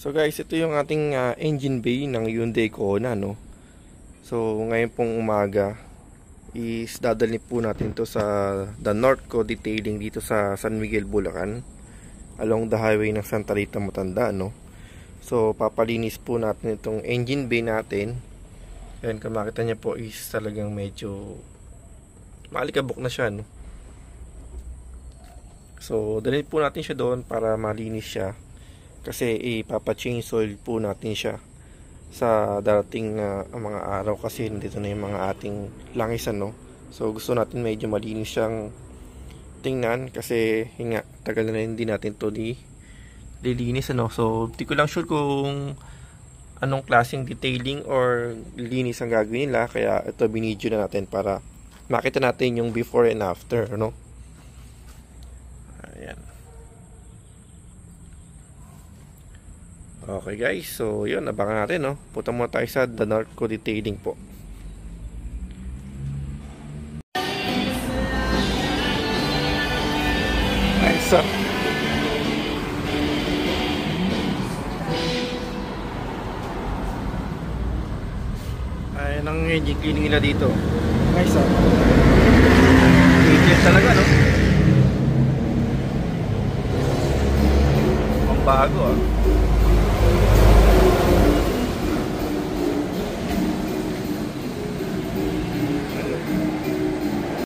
So guys, ito yung ating engine bay ng Hyundai Kona, no? So ngayon pong umaga is dadalhin po natin to sa The Northco Detailing dito sa San Miguel, Bulacan, along the highway ng Santa Rita, Matanda, no? So papalinis po natin itong engine bay natin. Yan, kung makita niya po is talagang medyo maalikabok na siya, no? So dalhin po natin siya doon para malinis siya. Kasi ipapa-change oil po natin siya sa darating na mga araw, kasi dito na yung mga ating langisan, no? So gusto natin medyo malinis siyang tingnan kasi nga tagal na hindi natin to lilinis, ano? So di ko lang sure kung anong klaseng detailing or linis ang gagawin nila, kaya ito binidyo na natin para makita natin yung before and after, no? Ayan. Okay guys, so yun, abangan natin, no? Punta muna tayo sa The Northco Detailing po. Nice, so ayan ang engine cleaning nila dito. Nice, so i-clean talaga, no? Ang bago, ah.